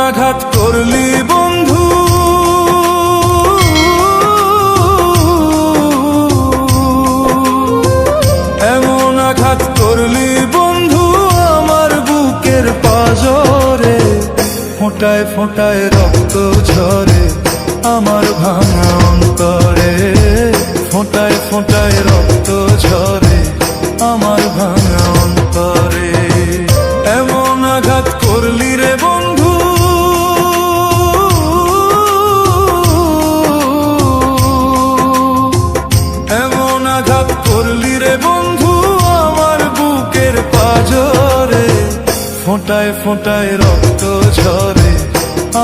আঘাত করলি বন্ধু, এমন আঘাত করলি বন্ধু আমার বুকের পাঁজরে। ফোঁটায় ফোঁটায় রক্ত ঝরে আমার ভাঙা অন্তরে। ফোঁটায় ফোঁটায় রক্ত ঝরে আমার ভাঙা অন্তরে। এমন আঘাত করলি রে বন্ধু, এমন আঘাত করলি রে বন্ধু আমার বুকের পাঁজরে। ফোঁটায় ফোঁটায় রক্ত ঝরে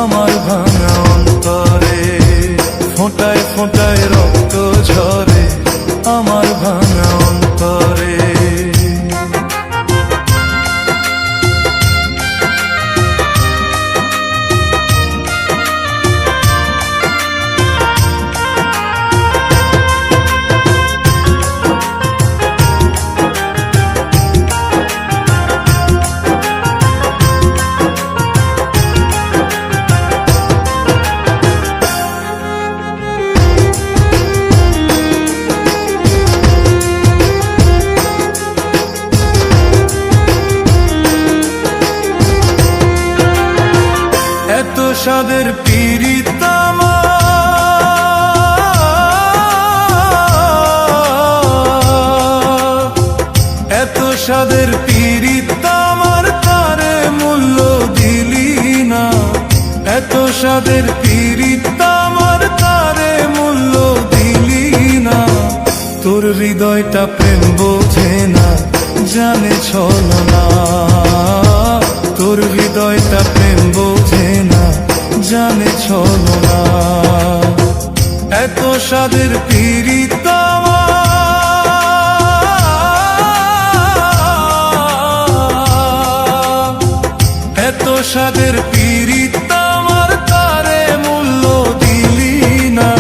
আমার ভাঙা অন্তরে। ফোঁটায় ফোঁটায় রক্ত ঝরে আমার ভাঙা অন্তরে। এত সাদের পীড়িত আমার, এত সাদের পীড়িত আমার তারে মূল্য দিলি না। এত সাদের পীড়িত আমার তারে মূল্য দিলি না। তোর হৃদয়টা প্রেম বোঝে না, জানে ছলনা। তোর হৃদয়টা প্রেম বোঝে না, জানে ছলনা। এত সাদের পীড়িত আমার, এত সাদের পীড়িত আমার তারে মূল্য দিলি না।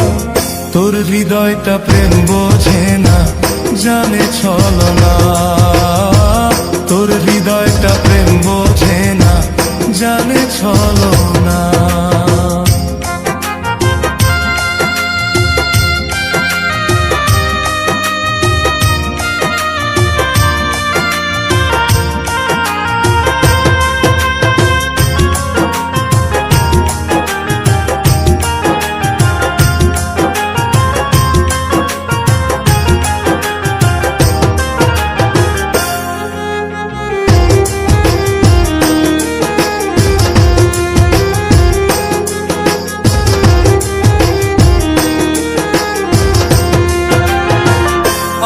তোর হৃদয়টা প্রেম বোঝে না, জানে ছলনা। তোর হৃদয়টা প্রেম বোঝে না, জানে ছলনা।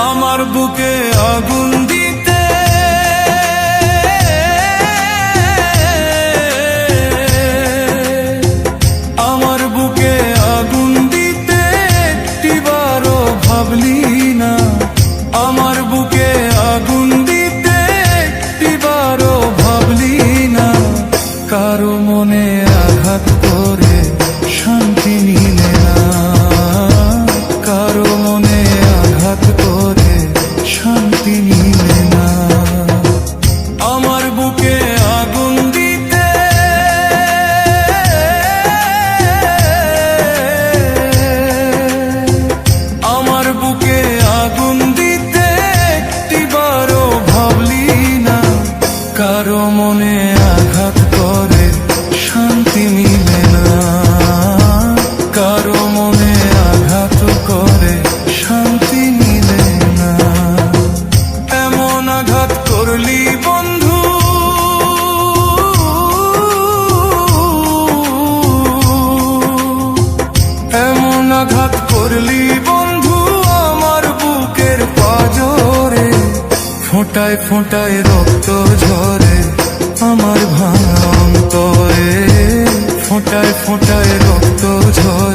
আমার বুকে আগুন দিতে, আমার বুকে আগুন দিতে একটিবারও ভাবলি না। আমার বুকে আগুন দিতে একটিবারও ভাবলি না। কারো মনে আঘাত করে শান্তি নিলে না। কারো মনে আঘাত করে শান্তি নিলে না। আমার বুকে আগুন দিতে, আমার বুকে আগুন দিতে একটিবারও ভাবলি না। কারো মনে আঘাত করে শান্তি মিলে না। কারো মনে আঘাত করে শান্তি মিলে না। এমন আঘাত করলি বন্ধু, এমন আঘাত করলি বন্ধু আমার বুকের পাঁজরে। ফোঁটায় ফোঁটায় রক্ত ঝরে আমার ভাঙা অন্তরে। ফোঁটায় ফোঁটায় রক্ত ঝরে